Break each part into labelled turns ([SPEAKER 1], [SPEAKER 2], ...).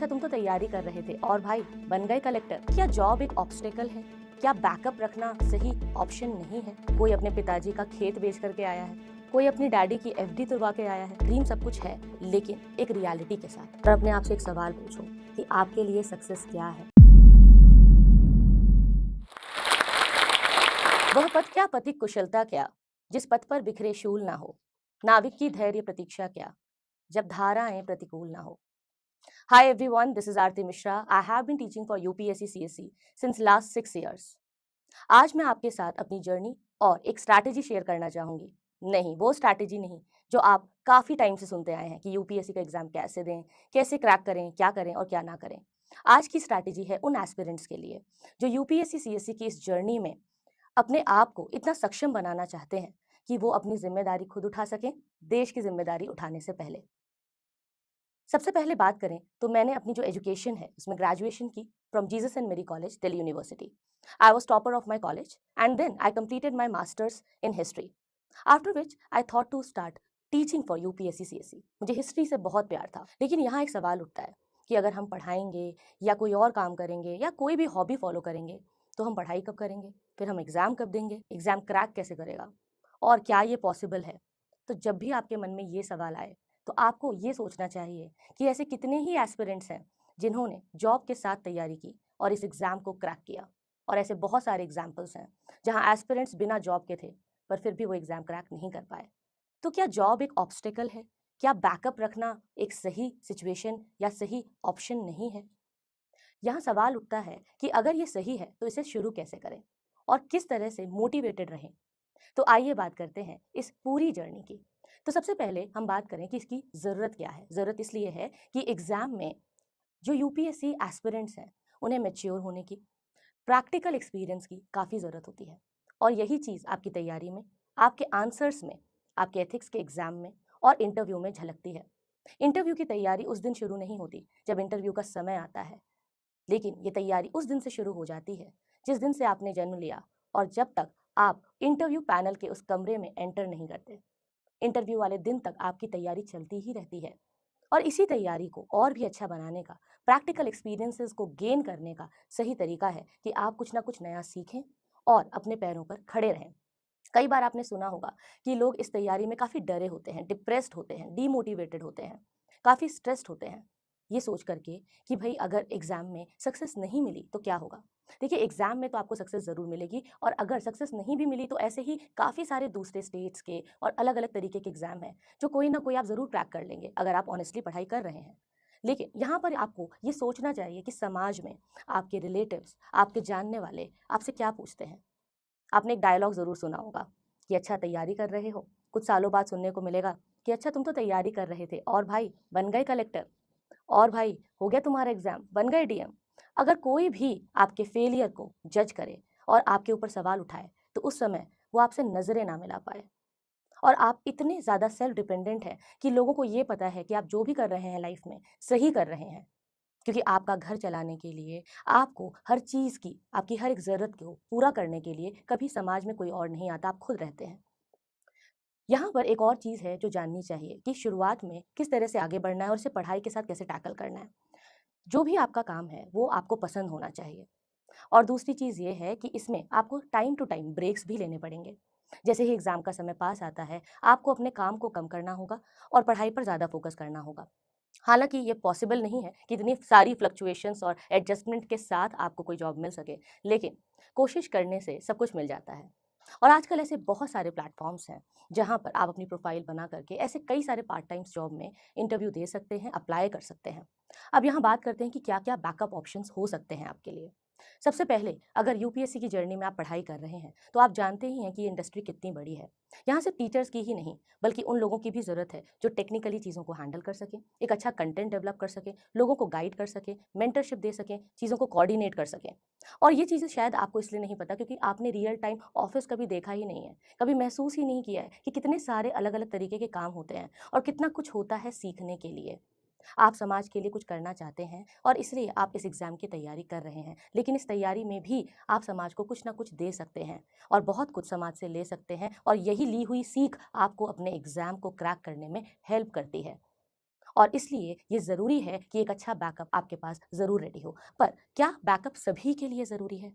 [SPEAKER 1] अच्छा तुम तो तैयारी कर रहे थे और भाई बन गए कलेक्टर। क्या जॉब एक ऑब्स्टेकल है? क्या बैकअप रखना सही ऑप्शन नहीं है? कोई अपने पिताजी का खेत बेच करके आया है, कोई अपनी डैडी की एफडी तुड़वा के आया है। ड्रीम सब कुछ है लेकिन एक रियलिटी के साथ। और अपने आप से एक सवाल पूछो कि आपके लिए सक्सेस क्या है। वह पथ क्या, पथि कुशलता क्या, जिस पथ पर बिखरे शूल ना हो। नाविक की धैर्य प्रतीक्षा क्या, जब धाराएं प्रतिकूल ना हो। Hi everyone, this is Aarti Mishra. I have been teaching for UPSC CSE since last 6 years. आज मैं आपके साथ अपनी जर्नी और एक स्ट्रैटेजी शेयर करना चाहूंगी। नहीं, वो स्ट्रैटेजी नहीं जो आप काफी टाइम से सुनते आए हैं कि यूपीएससी का एग्जाम कैसे दें, कैसे क्रैक करें, क्या करें और क्या ना करें। आज की स्ट्रैटेजी है उन एस्पिरेंट्स के लिए जो यूपीएससी सीएससी की इस जर्नी में अपने आप को इतना सक्षम बनाना चाहते हैं कि वो अपनी जिम्मेदारी खुद उठा सकें, देश की जिम्मेदारी उठाने से पहले। सबसे पहले बात करें तो मैंने अपनी जो एजुकेशन है उसमें ग्रेजुएशन की from Jesus and Mary college, Delhi university. I was topper of my college and then I completed my masters in history, after which I thought to start teaching for UPSC CSC. मुझे history से बहुत प्यार था, लेकिन यहाँ एक सवाल उठता है कि अगर हम पढ़ाएंगे या कोई और काम करेंगे या कोई भी हॉबी फॉलो करेंगे तो हम पढ़ाई कब करेंगे, फिर हम एग्जाम कब देंगे, एग्जाम क्रैक कैसे करेगा और क्या ये पॉसिबल है। तो जब भी आपके मन में ये सवाल आए तो आपको ये सोचना चाहिए कि ऐसे कितने ही एस्पिरेंट्स हैं जिन्होंने जॉब के साथ तैयारी की और इस एग्ज़ाम को क्रैक किया। और ऐसे बहुत सारे एग्जाम्पल्स हैं जहां एस्पिरेंट्स बिना जॉब के थे पर फिर भी वो एग्ज़ाम क्रैक नहीं कर पाए। तो क्या जॉब एक ऑब्स्टेकल है? क्या बैकअप रखना एक सही सिचुएशन या सही ऑप्शन नहीं है? यहाँ सवाल उठता है कि अगर ये सही है तो इसे शुरू कैसे करें और किस तरह से मोटिवेटेड रहें। तो आइए बात करते हैं इस पूरी जर्नी की। तो सबसे पहले हम बात करें कि इसकी ज़रूरत क्या है। ज़रूरत इसलिए है कि एग्ज़ाम में जो यूपीएससी एस्पिरेंट्स हैं उन्हें मैच्योर होने की, प्रैक्टिकल एक्सपीरियंस की काफ़ी ज़रूरत होती है। और यही चीज़ आपकी तैयारी में, आपके आंसर्स में, आपके एथिक्स के एग्ज़ाम में और इंटरव्यू में झलकती है। इंटरव्यू की तैयारी उस दिन शुरू नहीं होती जब इंटरव्यू का समय आता है, लेकिन ये तैयारी उस दिन से शुरू हो जाती है जिस दिन से आपने जन्म लिया और जब तक आप इंटरव्यू पैनल के उस कमरे में एंटर नहीं करते। इंटरव्यू वाले दिन तक आपकी तैयारी चलती ही रहती है। और इसी तैयारी को और भी अच्छा बनाने का, प्रैक्टिकल एक्सपीरियंसेस को गेन करने का सही तरीका है कि आप कुछ ना कुछ नया सीखें और अपने पैरों पर खड़े रहें। कई बार आपने सुना होगा कि लोग इस तैयारी में काफ़ी डरे होते हैं, डिप्रेस्ड होते हैं, डीमोटिवेटेड होते हैं, काफ़ी स्ट्रेस्ड होते हैं, ये सोच करके कि भाई अगर एग्ज़ाम में सक्सेस नहीं मिली तो क्या होगा। देखिए, एग्ज़ाम में तो आपको सक्सेस ज़रूर मिलेगी और अगर सक्सेस नहीं भी मिली तो ऐसे ही काफ़ी सारे दूसरे स्टेट्स के और अलग अलग तरीके के एग्ज़ाम हैं जो कोई ना कोई आप ज़रूर क्रैक कर लेंगे अगर आप ऑनेस्टली पढ़ाई कर रहे हैं। लेकिन यहाँ पर आपको ये सोचना चाहिए कि समाज में आपके रिलेटिव्स, आपके जानने वाले आपसे क्या पूछते हैं। आपने एक डायलॉग ज़रूर सुना होगा कि अच्छा तैयारी कर रहे हो, कुछ सालों बाद सुनने को मिलेगा कि अच्छा तुम तो तैयारी कर रहे थे और भाई बन गए कलेक्टर, और भाई हो गया तुम्हारा एग्जाम, बन गए डीएम। अगर कोई भी आपके फेलियर को जज करे और आपके ऊपर सवाल उठाए तो उस समय वो आपसे नजरें ना मिला पाए। और आप इतने ज़्यादा सेल्फ डिपेंडेंट हैं कि लोगों को ये पता है कि आप जो भी कर रहे हैं लाइफ में सही कर रहे हैं, क्योंकि आपका घर चलाने के लिए, आपको हर चीज़ की, आपकी हर एक ज़रूरत को पूरा करने के लिए कभी समाज में कोई और नहीं आता, आप खुद रहते हैं। यहाँ पर एक और चीज़ है जो जाननी चाहिए कि शुरुआत में किस तरह से आगे बढ़ना है और इसे पढ़ाई के साथ कैसे टैकल करना है। जो भी आपका काम है वो आपको पसंद होना चाहिए। और दूसरी चीज़ ये है कि इसमें आपको टाइम टू टाइम ब्रेक्स भी लेने पड़ेंगे। जैसे ही एग्ज़ाम का समय पास आता है, आपको अपने काम को कम करना होगा और पढ़ाई पर ज़्यादा फोकस करना होगा। हालाँकि ये पॉसिबल नहीं है कि इतनी सारी फ्लक्चुएशंस और एडजस्टमेंट के साथ आपको कोई जॉब मिल सके, लेकिन कोशिश करने से सब कुछ मिल जाता है। और आजकल ऐसे बहुत सारे प्लेटफ़ॉर्म्स हैं, जहाँ पर आप अपनी प्रोफ़ाइल बना करके ऐसे कई सारे पार्ट टाइम्स जॉब में इंटरव्यू दे सकते हैं, अप्लाई कर सकते हैं। अब यहाँ बात करते हैं कि क्या-क्या बैकअप ऑप्शंस हो सकते हैं आपके लिए। सबसे पहले अगर यूपीएससी की जर्नी में आप पढ़ाई कर रहे हैं, तो आप जानते ही हैं कि ये इंडस्ट्री कितनी बड़ी है। यहाँ सिर्फ टीचर्स की ही नहीं, बल्कि उन लोगों की भी ज़रूरत है जो टेक्निकली चीज़ों को हैंडल कर सकें, एक अच्छा कंटेंट डेवलप कर सकें, लोगों को गाइड कर सकें, मेंटरशिप दे सकें, चीज़ों को कोऑर्डिनेट कर सकें। और ये चीज़ें शायद आपको इसलिए नहीं पता क्योंकि आपने रियल टाइम ऑफिस कभी देखा ही नहीं है, कभी महसूस ही नहीं किया है कि कितने सारे अलग-अलग तरीके के काम होते हैं और कितना कुछ होता है सीखने के लिए। आप समाज के लिए कुछ करना चाहते हैं और इसलिए आप इस एग्ज़ाम की तैयारी कर रहे हैं, लेकिन इस तैयारी में भी आप समाज को कुछ ना कुछ दे सकते हैं और बहुत कुछ समाज से ले सकते हैं और यही ली हुई सीख आपको अपने एग्ज़ाम को क्रैक करने में हेल्प करती है। और इसलिए ये ज़रूरी है कि एक अच्छा बैकअप आपके पास ज़रूर रेडी हो। पर क्या बैकअप सभी के लिए ज़रूरी है?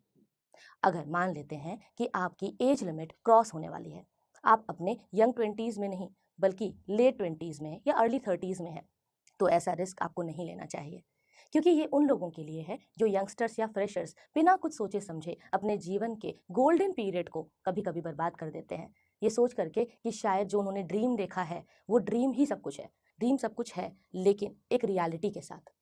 [SPEAKER 1] अगर मान लेते हैं कि आपकी एज लिमिट क्रॉस होने वाली है, आप अपने यंग 20s में नहीं बल्कि लेट 20s में या अर्ली 30s में है, तो ऐसा रिस्क आपको नहीं लेना चाहिए, क्योंकि ये उन लोगों के लिए है जो यंगस्टर्स या फ्रेशर्स बिना कुछ सोचे समझे अपने जीवन के गोल्डन पीरियड को कभी कभी बर्बाद कर देते हैं, ये सोच करके कि शायद जो उन्होंने ड्रीम देखा है वो ड्रीम ही सब कुछ है। ड्रीम सब कुछ है लेकिन एक रियलिटी के साथ,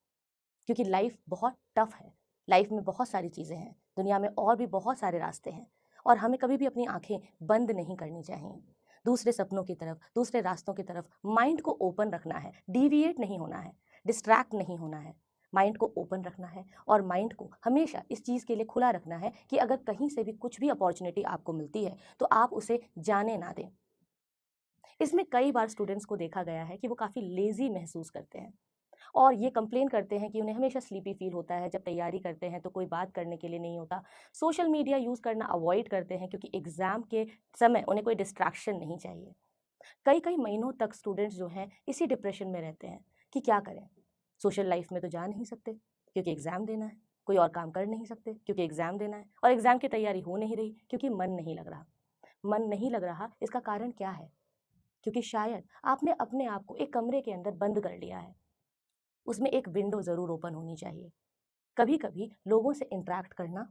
[SPEAKER 1] क्योंकि लाइफ बहुत टफ है। लाइफ में बहुत सारी चीज़ें हैं, दुनिया में और भी बहुत सारे रास्ते हैं, और हमें कभी भी अपनी आंखें बंद नहीं करनी चाहिए। दूसरे सपनों की तरफ, दूसरे रास्तों की तरफ माइंड को ओपन रखना है, डिविएट नहीं होना है, डिस्ट्रैक्ट नहीं होना है। माइंड को ओपन रखना है और माइंड को हमेशा इस चीज़ के लिए खुला रखना है कि अगर कहीं से भी कुछ भी अपॉर्चुनिटी आपको मिलती है तो आप उसे जाने ना दें। इसमें कई बार स्टूडेंट्स को देखा गया है कि वो काफ़ी लेज़ी महसूस करते हैं और ये कंप्लेन करते हैं कि उन्हें हमेशा स्लीपी फील होता है, जब तैयारी करते हैं तो कोई बात करने के लिए नहीं होता। सोशल मीडिया यूज़ करना अवॉइड करते हैं क्योंकि एग्ज़ाम के समय उन्हें कोई डिस्ट्रैक्शन नहीं चाहिए। कई कई महीनों तक स्टूडेंट्स जो हैं इसी डिप्रेशन में रहते हैं कि क्या करें। सोशल लाइफ में तो जा नहीं सकते क्योंकि एग्ज़ाम देना है, कोई और काम कर नहीं सकते क्योंकि एग्ज़ाम देना है, और एग्ज़ाम की तैयारी हो नहीं रही क्योंकि मन नहीं लग रहा। मन नहीं लग रहा, इसका कारण क्या है? क्योंकि शायद आपने अपने आप को एक कमरे के अंदर बंद कर लिया है। उसमें एक विंडो ज़रूर ओपन होनी चाहिए। कभी कभी लोगों से इंटरेक्ट करना,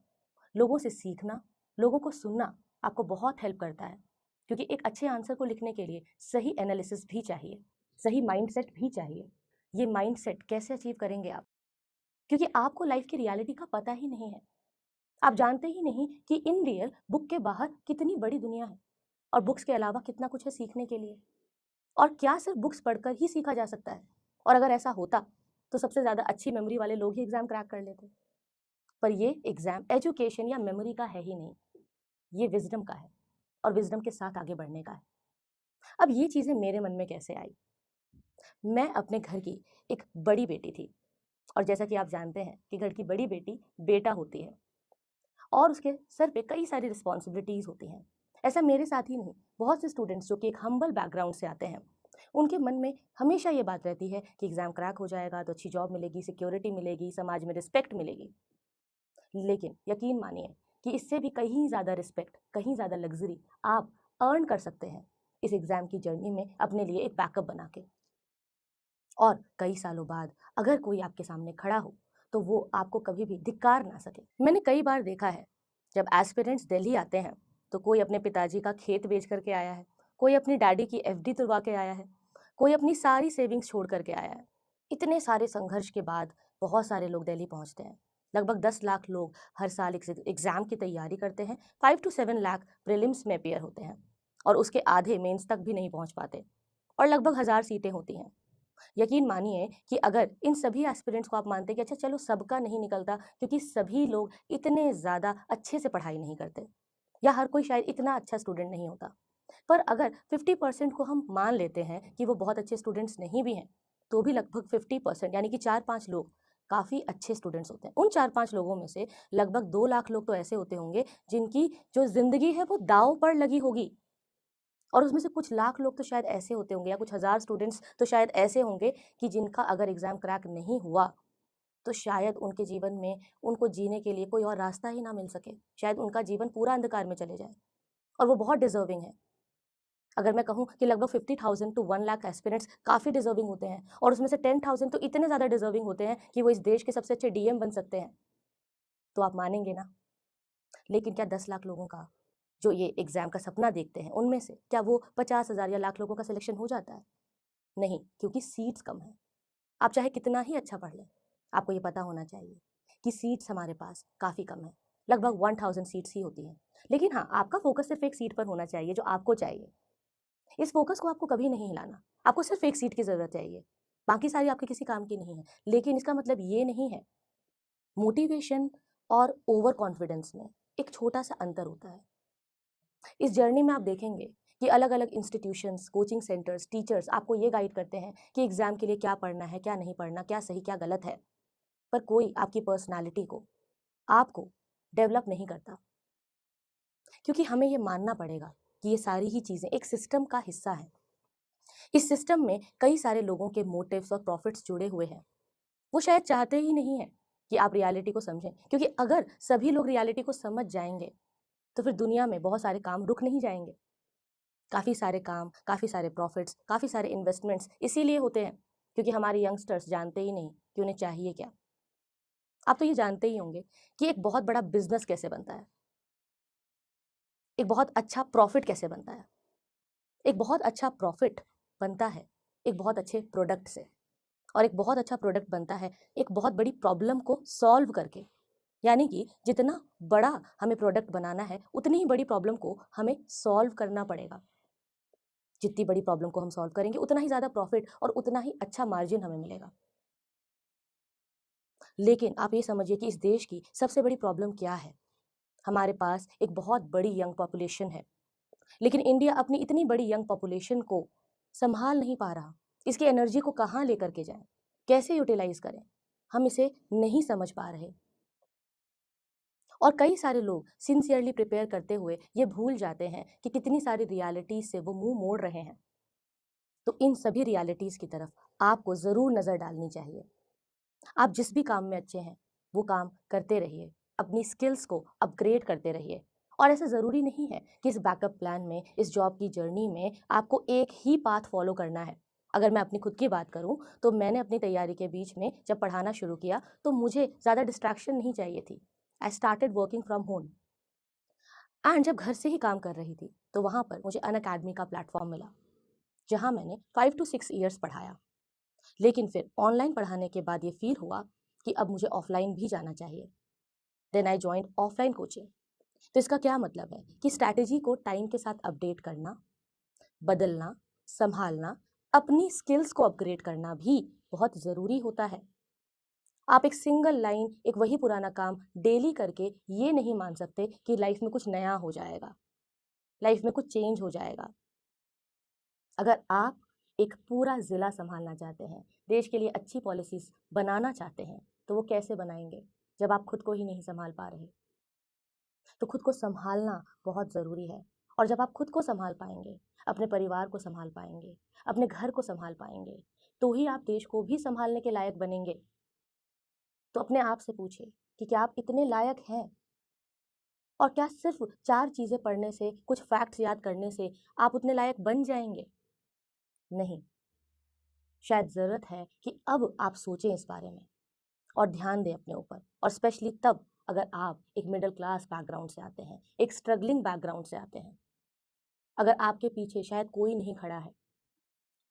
[SPEAKER 1] लोगों से सीखना, लोगों को सुनना आपको बहुत हेल्प करता है, क्योंकि एक अच्छे आंसर को लिखने के लिए सही एनालिसिस भी चाहिए, सही माइंडसेट भी चाहिए। ये माइंडसेट कैसे अचीव करेंगे आप? क्योंकि आपको लाइफ की रियलिटी का पता ही नहीं है। आप जानते ही नहीं कि इन रियल बुक के बाहर कितनी बड़ी दुनिया है और बुक्स के अलावा कितना कुछ है सीखने के लिए, और क्या सिर्फ बुक्स पढ़कर ही सीखा जा सकता है? और अगर ऐसा होता तो सबसे ज़्यादा अच्छी मेमोरी वाले लोग ही एग्ज़ाम क्रैक कर लेते। पर ये एग्ज़ाम एजुकेशन या मेमोरी का है ही नहीं, ये विज़डम का है, और विज़डम के साथ आगे बढ़ने का है। अब ये चीज़ें मेरे मन में कैसे आई? मैं अपने घर की एक बड़ी बेटी थी, और जैसा कि आप जानते हैं कि घर की बड़ी बेटी बेटा होती है और उसके सर पे कई सारी रिस्पॉन्सिबिलिटीज़ होती हैं। ऐसा मेरे साथ ही नहीं, बहुत से स्टूडेंट्स जो कि एक हम्बल बैकग्राउंड से आते हैं, उनके मन में हमेशा ये बात रहती है कि एग्ज़ाम क्रैक हो जाएगा तो अच्छी जॉब मिलेगी, सिक्योरिटी मिलेगी, समाज में रिस्पेक्ट मिलेगी। लेकिन यकीन मानिए कि इससे भी कहीं ज़्यादा रिस्पेक्ट, कहीं ज़्यादा लग्ज़री आप अर्न कर सकते हैं इस एग्ज़ाम की जर्नी में अपने लिए एक बैकअप बना के। और कई सालों बाद अगर कोई आपके सामने खड़ा हो तो वो आपको कभी भी धिक्कार ना सके। मैंने कई बार देखा है, जब एस्पिरेंट्स दिल्ली आते हैं तो कोई अपने पिताजी का खेत बेच करके आया है, कोई अपनी डैडी की एफडी तुड़वा के आया है, कोई अपनी सारी सेविंग्स छोड़ करके आया है। इतने सारे संघर्ष के बाद बहुत सारे लोग दिल्ली पहुंचते हैं। लगभग 10 लाख लोग हर साल एग्जाम की तैयारी करते हैं। 5 to 7 लाख प्रीलिम्स में अपेयर होते हैं और उसके आधे मेंस तक भी नहीं पहुंच पाते, और लगभग 1000 सीटें होती हैं। यकीन मानिए कि अगर इन सभी एस्पिरेंट्स को आप मानते हैं कि अच्छा चलो सबका नहीं निकलता क्योंकि सभी लोग इतने ज़्यादा अच्छे से पढ़ाई नहीं करते, या हर कोई शायद इतना अच्छा स्टूडेंट नहीं होता, पर अगर 50% को हम मान लेते हैं कि वो बहुत अच्छे स्टूडेंट्स नहीं भी हैं, तो भी लगभग 50% यानी कि 4-5 लोग काफ़ी अच्छे स्टूडेंट्स होते हैं। उन 4-5 लोगों में से लगभग 2 लाख लोग तो ऐसे होते होंगे जिनकी जो ज़िंदगी है वो दांव पर लगी होगी, और उसमें से कुछ लाख लोग तो शायद ऐसे होते होंगे, या कुछ हज़ार स्टूडेंट्स तो शायद ऐसे होंगे कि जिनका अगर एग्ज़ाम क्रैक नहीं हुआ तो शायद उनके जीवन में उनको जीने के लिए कोई और रास्ता ही ना मिल सके, शायद उनका जीवन पूरा अंधकार में चले जाए, और वो बहुत डिजर्विंग है। अगर मैं कहूँ कि लगभग 50,000 टू 1 लाख एस्पिरेंट्स काफ़ी डिजर्विंग होते हैं, और उसमें से 10,000 तो इतने ज़्यादा डिजर्विंग होते हैं कि वो इस देश के सबसे अच्छे डीएम बन सकते हैं, तो आप मानेंगे ना? लेकिन क्या 10 लाख लोगों का जो ये एग्ज़ाम का सपना देखते हैं, उनमें से क्या वो 50,000 या लाख लोगों का सिलेक्शन हो जाता है? नहीं, क्योंकि सीट्स कम हैं। आप चाहे कितना ही अच्छा पढ़ लें, आपको ये पता होना चाहिए कि सीट्स हमारे पास काफ़ी कम है। लगभग 1000 सीट्स ही होती हैं। लेकिन हाँ, आपका फोकस सिर्फ एक सीट पर होना चाहिए जो आपको चाहिए। इस फोकस को आपको कभी नहीं हिलाना। आपको सिर्फ एक सीट की ज़रूरत चाहिए, बाकी सारी आपके किसी काम की नहीं है। लेकिन इसका मतलब ये नहीं है, मोटिवेशन और ओवर कॉन्फिडेंस में एक छोटा-सा अंतर होता है। इस जर्नी में आप देखेंगे कि अलग-अलग इंस्टीट्यूशंस, कोचिंग सेंटर्स, टीचर्स आपको ये गाइड करते हैं कि एग्ज़ाम के लिए क्या पढ़ना है, क्या नहीं पढ़ना, क्या सही, क्या गलत है। पर कोई आपकी पर्सनैलिटी को, आपको डेवलप नहीं करता, क्योंकि हमें ये मानना पड़ेगा कि ये सारी ही चीज़ें एक सिस्टम का हिस्सा है। इस सिस्टम में कई सारे लोगों के मोटिव्स और प्रॉफिट्स जुड़े हुए हैं। वो शायद चाहते ही नहीं है कि आप रियलिटी को समझें, क्योंकि अगर सभी लोग रियलिटी को समझ जाएंगे तो फिर दुनिया में बहुत सारे काम रुक नहीं जाएंगे। काफ़ी सारे काम, काफ़ी सारे प्रॉफिट्स, काफ़ी सारे इन्वेस्टमेंट्स इसीलिए होते हैं क्योंकि हमारे यंगस्टर्स जानते ही नहीं कि उन्हें चाहिए क्या। आप तो ये जानते ही होंगे कि एक बहुत बड़ा बिजनेस कैसे बनता है, एक बहुत अच्छा प्रॉफिट कैसे बनता है। एक बहुत अच्छा प्रॉफिट बनता है एक बहुत अच्छे प्रोडक्ट से, और एक बहुत अच्छा प्रोडक्ट बनता है एक बहुत बड़ी प्रॉब्लम को सॉल्व करके। यानी कि जितना बड़ा हमें प्रोडक्ट बनाना है उतनी ही बड़ी प्रॉब्लम को हमें सॉल्व करना पड़ेगा। जितनी बड़ी प्रॉब्लम को हम सॉल्व करेंगे उतना ही ज़्यादा प्रॉफिट और उतना ही अच्छा मार्जिन हमें मिलेगा। लेकिन आप ये समझिए कि इस देश की सबसे बड़ी प्रॉब्लम क्या है। हमारे पास एक बहुत बड़ी यंग पॉपुलेशन है, लेकिन इंडिया अपनी इतनी बड़ी यंग पॉपुलेशन को संभाल नहीं पा रहा। इसकी एनर्जी को कहाँ लेकर के जाएं, कैसे यूटिलाइज करें, हम इसे नहीं समझ पा रहे। और कई सारे लोग सिंसियरली प्रिपेयर करते हुए ये भूल जाते हैं कि कितनी सारी रियलिटीज से वो मुंह मोड़ रहे हैं। तो इन सभी रियलिटीज की तरफ आपको जरूर नजर डालनी चाहिए। आप जिस भी काम में अच्छे हैं वो काम करते रहिए, अपनी स्किल्स को अपग्रेड करते रहिए। और ऐसा ज़रूरी नहीं है कि इस बैकअप प्लान में, इस जॉब की जर्नी में आपको एक ही पाथ फॉलो करना है। अगर मैं अपनी खुद की बात करूं तो मैंने अपनी तैयारी के बीच में जब पढ़ाना शुरू किया तो मुझे ज़्यादा डिस्ट्रैक्शन नहीं चाहिए थी। I started working from home, and जब घर से ही काम कर रही थी तो वहाँ पर मुझे अनअकैडमी का प्लेटफॉर्म मिला जहाँ मैंने 5 to 6 years पढ़ाया। लेकिन फिर ऑनलाइन पढ़ाने के बाद ये फील हुआ कि अब मुझे ऑफलाइन भी जाना चाहिए। Then I joined offline coaching. तो इसका क्या मतलब है कि स्ट्रैटेजी को टाइम के साथ अपडेट करना, बदलना, संभालना, अपनी स्किल्स को अपग्रेड करना भी बहुत ज़रूरी होता है। आप एक सिंगल लाइन, एक वही पुराना काम डेली करके ये नहीं मान सकते कि लाइफ में कुछ नया हो जाएगा, लाइफ में कुछ चेंज हो जाएगा। अगर आप एक पूरा ज़िला संभालना चाहते हैं, देश के लिए अच्छी पॉलिसीज़ बनाना चाहते हैं, तो वो कैसे बनाएंगे जब आप खुद को ही नहीं संभाल पा रहे। तो खुद को संभालना बहुत ज़रूरी है। और जब आप खुद को संभाल पाएंगे, अपने परिवार को संभाल पाएंगे, अपने घर को संभाल पाएंगे, तो ही आप देश को भी संभालने के लायक बनेंगे। तो अपने आप से पूछिए कि क्या आप इतने लायक हैं, और क्या सिर्फ 4 चीज़ें पढ़ने से, कुछ फैक्ट्स याद करने से आप उतने लायक बन जाएंगे? नहीं। शायद ज़रूरत है कि अब आप सोचें इस बारे में और ध्यान दें अपने ऊपर, और स्पेशली तब अगर आप एक मिडिल क्लास बैकग्राउंड से आते हैं, एक स्ट्रगलिंग बैकग्राउंड से आते हैं, अगर आपके पीछे शायद कोई नहीं खड़ा है,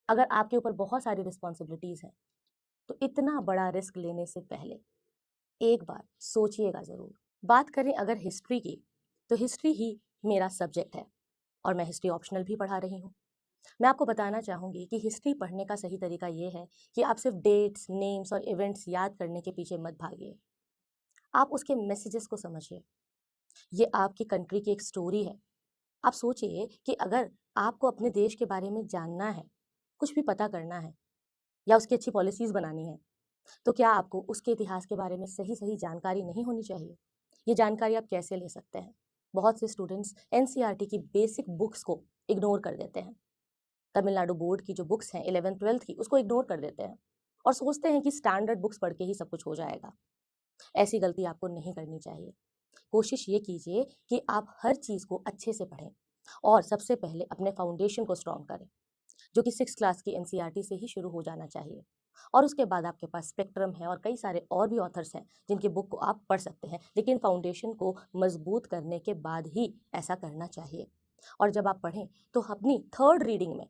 [SPEAKER 1] अगर आपके ऊपर बहुत सारी रिस्पॉन्सिबिलिटीज़ हैं, तो इतना बड़ा रिस्क लेने से पहले एक बार सोचिएगा ज़रूर। बात करें अगर हिस्ट्री की, तो हिस्ट्री ही मेरा सब्जेक्ट है और मैं हिस्ट्री ऑप्शनल भी पढ़ा रही हूँ। मैं आपको बताना चाहूँगी कि हिस्ट्री पढ़ने का सही तरीका ये है कि आप सिर्फ डेट्स, नेम्स और इवेंट्स याद करने के पीछे मत भागिए। आप उसके मैसेजेस को समझिए। ये आपकी कंट्री की एक स्टोरी है। आप सोचिए कि अगर आपको अपने देश के बारे में जानना है, कुछ भी पता करना है या उसकी अच्छी पॉलिसीज़ बनानी है, तो क्या आपको उसके इतिहास के बारे में सही-सही जानकारी नहीं होनी चाहिए? ये जानकारी आप कैसे ले सकते हैं? बहुत से स्टूडेंट्स एनसीईआरटी की बेसिक बुक्स को इग्नोर कर देते हैं। तमिलनाडु बोर्ड की जो बुक्स हैं 11th-12th की, उसको इग्नोर कर देते हैं और सोचते हैं कि स्टैंडर्ड बुक्स पढ़ के ही सब कुछ हो जाएगा। ऐसी गलती आपको नहीं करनी चाहिए। कोशिश ये कीजिए कि आप हर चीज़ को अच्छे से पढ़ें और सबसे पहले अपने फाउंडेशन को स्ट्रॉन्ग करें, जो कि 6th क्लास की एनसीईआरटी से ही शुरू हो जाना चाहिए। और उसके बाद आपके पास स्पेक्ट्रम है और कई सारे और भी ऑथर्स हैं जिनकी बुक को आप पढ़ सकते हैं, लेकिन फाउंडेशन को मजबूत करने के बाद ही ऐसा करना चाहिए। और जब आप पढ़ें तो अपनी थर्ड रीडिंग में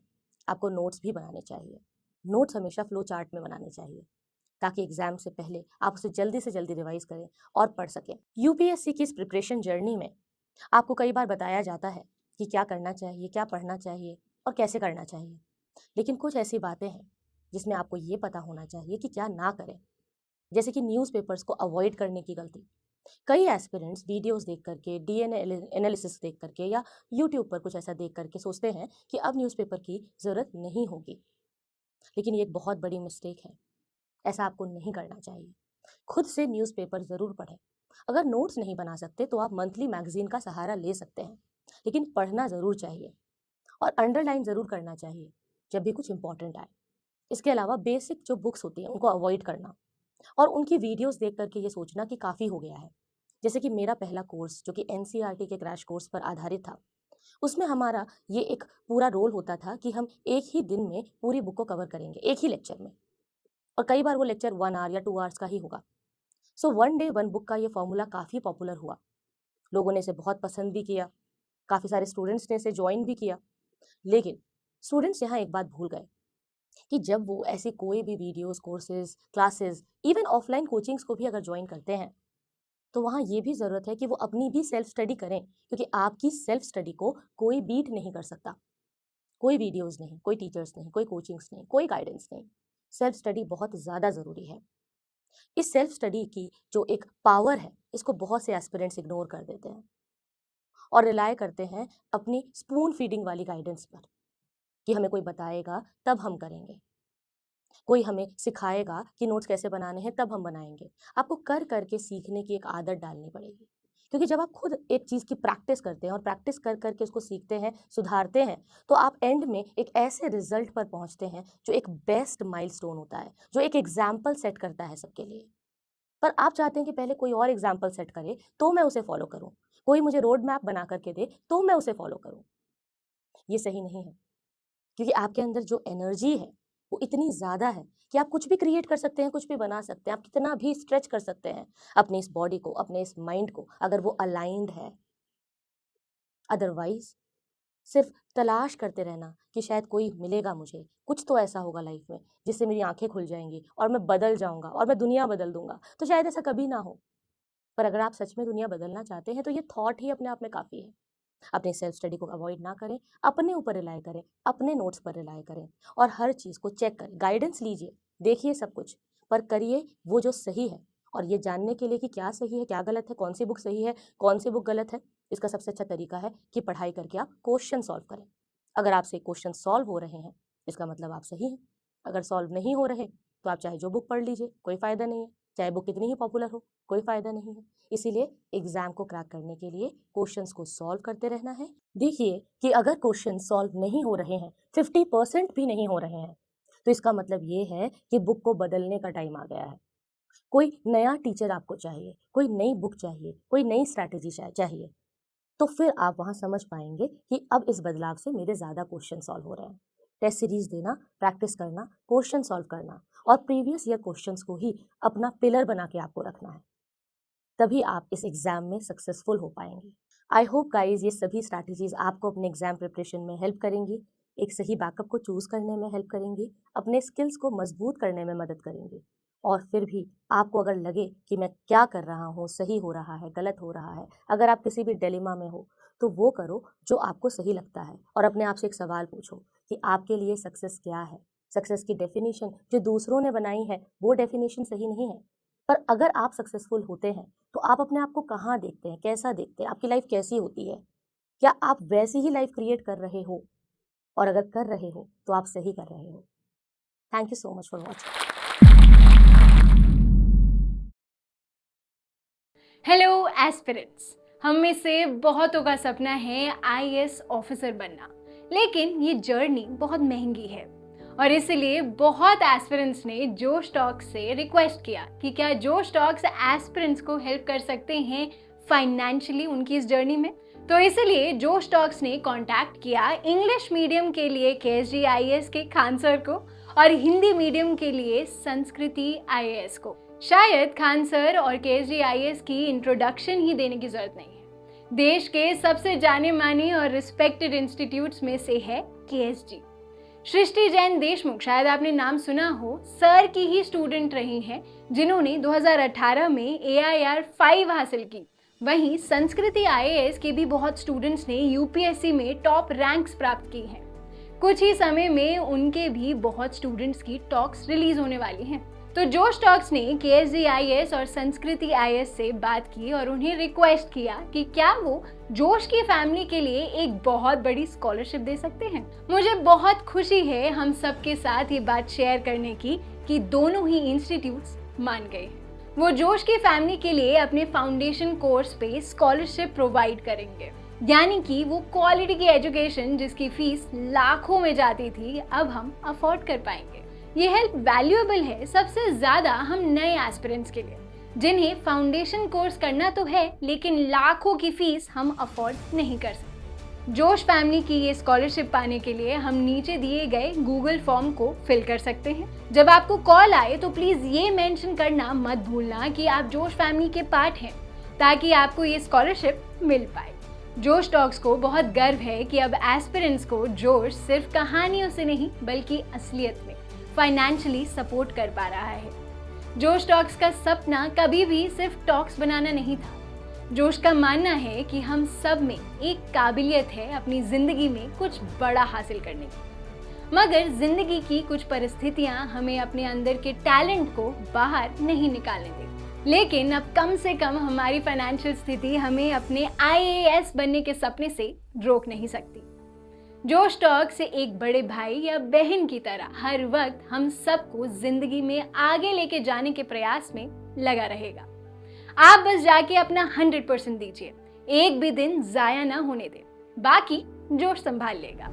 [SPEAKER 1] आपको नोट्स भी बनाने चाहिए। नोट्स हमेशा फ्लो चार्ट में बनाने चाहिए ताकि एग्जाम से पहले आप उसे जल्दी से जल्दी रिवाइज करें और पढ़ सकें। यूपीएससी की इस प्रिपरेशन जर्नी में आपको कई बार बताया जाता है कि क्या करना चाहिए, क्या पढ़ना चाहिए और कैसे करना चाहिए, लेकिन कुछ ऐसी बातें हैं जिसमें आपको ये पता होना चाहिए कि क्या ना करें। जैसे कि न्यूज़पेपर्स को अवॉइड करने की गलती। कई एस्पिरेंट्स वीडियोस देख करके, डीएनए एनालिसिस देख करके या यूट्यूब पर कुछ ऐसा देख करके सोचते हैं कि अब न्यूज़पेपर की ज़रूरत नहीं होगी, लेकिन ये एक बहुत बड़ी मिस्टेक है। ऐसा आपको नहीं करना चाहिए। खुद से न्यूज़पेपर ज़रूर पढ़ें। अगर नोट्स नहीं बना सकते तो आप मंथली मैगजीन का सहारा ले सकते हैं, लेकिन पढ़ना ज़रूर चाहिए और अंडरलाइन ज़रूर करना चाहिए जब भी कुछ इंपॉर्टेंट आए। इसके अलावा बेसिक जो बुक्स होती हैं उनको अवॉइड करना और उनकी वीडियोस देख करके ये सोचना कि काफ़ी हो गया है। जैसे कि मेरा पहला कोर्स जो कि एनसीईआरटी के क्रैश कोर्स पर आधारित था, उसमें हमारा ये एक पूरा रोल होता था कि हम एक ही दिन में पूरी बुक को कवर करेंगे, एक ही लेक्चर में। और कई बार वो लेक्चर 1 आवर या 2 आवर्स का ही होगा। सो 1 डे 1 बुक का ये फॉर्मूला काफ़ी पॉपुलर हुआ। लोगों ने इसे बहुत पसंद भी किया, काफ़ी सारे स्टूडेंट्स ने इसे ज्वाइन भी किया। लेकिन स्टूडेंट्स यहाँ एक बात भूल गए कि जब वो ऐसी कोई भी videos, courses, classes, even offline coachings को भी अगर ज्वाइन करते हैं, तो वहाँ ये भी ज़रूरत है कि वो अपनी भी सेल्फ स्टडी करें, क्योंकि आपकी सेल्फ स्टडी को कोई बीट नहीं कर सकता। कोई वीडियोस नहीं, कोई टीचर्स नहीं, कोई कोचिंग्स नहीं, कोई गाइडेंस नहीं। सेल्फ स्टडी बहुत ज़्यादा ज़रूरी है। इस सेल्फ स्टडी की जो एक पावर है, इसको बहुत से एस्पिरेंट्स इग्नोर कर देते हैं और रिलाय करते हैं अपनी स्पून फीडिंग वाली गाइडेंस पर कि हमें कोई बताएगा तब हम करेंगे, कोई हमें सिखाएगा कि नोट्स कैसे बनाने हैं तब हम बनाएंगे। आपको कर करके सीखने की एक आदत डालनी पड़ेगी, क्योंकि जब आप खुद एक चीज़ की प्रैक्टिस करते हैं और प्रैक्टिस कर करके उसको सीखते हैं, सुधारते हैं, तो आप एंड में एक ऐसे रिजल्ट पर पहुंचते हैं जो एक बेस्ट माइलस्टोन होता है, जो एक एग्जाम्पल सेट करता है सबके लिए। पर आप चाहते हैं कि पहले कोई और एग्जाम्पल सेट करे तो मैं उसे फॉलो करूं, कोई मुझे रोड मैप बना करके दे तो मैं उसे फॉलो करूं। ये सही नहीं है, क्योंकि आपके अंदर जो एनर्जी है वो इतनी ज़्यादा है कि आप कुछ भी क्रिएट कर सकते हैं, कुछ भी बना सकते हैं, आप कितना भी स्ट्रेच कर सकते हैं अपनी इस बॉडी को, अपने इस माइंड को, अगर वो अलाइंड है। अदरवाइज सिर्फ तलाश करते रहना कि शायद कोई मिलेगा मुझे, कुछ तो ऐसा होगा लाइफ में जिससे मेरी आंखें खुल जाएंगी और मैं बदल जाऊंगा और मैं दुनिया बदल दूंगा, तो शायद ऐसा कभी ना हो। पर अगर आप सच में दुनिया बदलना चाहते हैं तो ये थॉट ही अपने आप में काफ़ी है। अपनी सेल्फ स्टडी को अवॉइड ना करें, अपने ऊपर रिलाय करें, अपने नोट्स पर रिलाय करें और हर चीज़ को चेक करें, गाइडेंस लीजिए, देखिए सब कुछ, पर करिए वो जो सही है। और ये जानने के लिए कि क्या सही है, क्या गलत है, कौन सी बुक सही है, कौन सी बुक गलत है, इसका सबसे अच्छा तरीका है कि पढ़ाई करके आप क्वेश्चन सॉल्व करें। अगर आपसे क्वेश्चन सॉल्व हो रहे हैं, इसका मतलब आप सही हैं। अगर सॉल्व नहीं हो रहे तो आप चाहे जो बुक पढ़ लीजिए, कोई फ़ायदा नहीं है, चाहे बुक कितनी ही पॉपुलर हो, कोई फ़ायदा नहीं है। इसीलिए एग्ज़ाम को क्रैक करने के लिए क्वेश्चंस को सॉल्व करते रहना है। देखिए कि अगर क्वेश्चन सॉल्व नहीं हो रहे हैं, 50% भी नहीं हो रहे हैं, तो इसका मतलब ये है कि बुक को बदलने का टाइम आ गया है। कोई नया टीचर आपको चाहिए, कोई नई बुक चाहिए, कोई नई स्ट्रैटेजी चाहिए, तो फिर आप वहाँ समझ पाएंगे कि अब इस बदलाव से मेरे ज़्यादा क्वेश्चन सॉल्व हो रहे हैं। टेस्ट सीरीज देना, प्रैक्टिस करना, क्वेश्चन सॉल्व करना और प्रीवियस ईयर क्वेश्चंस को ही अपना पिलर बना के आपको रखना है, तभी आप इस एग्ज़ाम में सक्सेसफुल हो पाएंगे। आई होप गाइज ये सभी स्ट्रैटेजीज आपको अपने एग्जाम प्रिपरेशन में हेल्प करेंगी, एक सही बैकअप को चूज़ करने में हेल्प करेंगी, अपने स्किल्स को मजबूत करने में मदद करेंगी। और फिर भी आपको अगर लगे कि मैं क्या कर रहा हूँ, सही हो रहा है, गलत हो रहा है, अगर आप किसी भी डिलेमा में हो, तो वो करो जो आपको सही लगता है और अपने आप से एक सवाल पूछो कि आपके लिए सक्सेस क्या है। सक्सेस की डेफिनेशन जो दूसरों ने बनाई है वो डेफिनेशन सही नहीं है, पर अगर आप सक्सेसफुल होते हैं तो आप अपने आप को कहाँ देखते हैं, कैसा देखते हैं, आपकी लाइफ कैसी होती है, क्या आप वैसी ही लाइफ क्रिएट कर रहे हो? और अगर कर रहे हो तो आप सही कर रहे हो। Thank you so much for watching.
[SPEAKER 2] Hello aspirants, हम में से बहुतों का सपना है आईएएस ऑफिसर बनना, लेकिन ये जर्नी बहुत महंगी है और इसलिए बहुत एस्पिरेंट्स ने जोश टॉक्स से रिक्वेस्ट किया कि क्या जोश टॉक्स एस्पिरेंट्स को हेल्प कर सकते हैं फाइनेंशियली उनकी इस जर्नी में। तो इसलिए जोश टॉक्स ने कांटेक्ट किया इंग्लिश मीडियम के लिए केएसजी आईएएस के खान सर को और हिंदी मीडियम के लिए संस्कृति आईएएस को। शायद खान सर और केएसजी आईएएस की इंट्रोडक्शन ही देने की जरूरत नहीं है। देश के सबसे जाने माने और रिस्पेक्टेड इंस्टीट्यूट्स में से है केएसजी। सृष्टि जैन देशमुख, शायद आपने नाम सुना हो, सर की ही स्टूडेंट रही हैं जिन्होंने 2018 में AIR 5 हासिल की। वहीं संस्कृति आईएएस के भी बहुत स्टूडेंट्स ने यूपीएससी में टॉप रैंक्स प्राप्त की हैं। कुछ ही समय में उनके भी बहुत स्टूडेंट्स की टॉक्स रिलीज होने वाली हैं। तो जोश टॉक्स ने केएसजी आईएएस और संस्कृति आईएएस से बात की और उन्हें रिक्वेस्ट किया कि क्या वो जोश की फैमिली के लिए एक बहुत बड़ी स्कॉलरशिप दे सकते हैं। मुझे बहुत खुशी है हम सबके साथ ये बात शेयर करने की कि दोनों ही इंस्टीट्यूट्स मान गए। वो जोश की फैमिली के लिए अपने फाउंडेशन कोर्स पे स्कॉलरशिप प्रोवाइड करेंगे। यानी कि वो क्वालिटी की एजुकेशन जिसकी फीस लाखों में जाती थी, अब हम अफोर्ड कर पाएंगे। ये हेल्प वैल्यूएबल है सबसे ज़्यादा हम नए एस्पिरेंट्स के लिए, जिन्हें फाउंडेशन कोर्स करना तो है लेकिन लाखों की फीस हम अफोर्ड नहीं कर सकते। जोश फैमिली की ये स्कॉलरशिप पाने के लिए हम नीचे दिए गए गूगल फॉर्म को फिल कर सकते हैं। जब आपको कॉल आए तो प्लीज़ ये मेंशन करना मत भूलना कि आप जोश फैमिली के पार्ट हैं, ताकि आपको ये स्कॉलरशिप मिल पाए। जोश टॉक्स को बहुत गर्व है कि अब एस्पिरेंट्स को जोश सिर्फ कहानियों से नहीं बल्कि असलियत में फाइनेंशियली सपोर्ट कर पा रहा है। जोश टॉक्स का सपना कभी भी सिर्फ टॉक्स बनाना नहीं था। जोश का मानना है कि हम सब में एक काबिलियत है अपनी जिंदगी में कुछ बड़ा हासिल करने की, मगर जिंदगी की कुछ परिस्थितियां हमें अपने अंदर के टैलेंट को बाहर नहीं निकालने देती। लेकिन अब कम से कम हमारी फाइनेंशियल स्थिति हमें अपने IAS बनने के सपने से रोक नहीं सकती। जोश टॉक से एक बड़े भाई या बहन की तरह हर वक्त हम सबको जिंदगी में आगे लेके जाने के प्रयास में लगा रहेगा। आप बस जाके अपना 100% दीजिए, एक भी दिन जाया ना होने दें, बाकी जोश संभाल लेगा।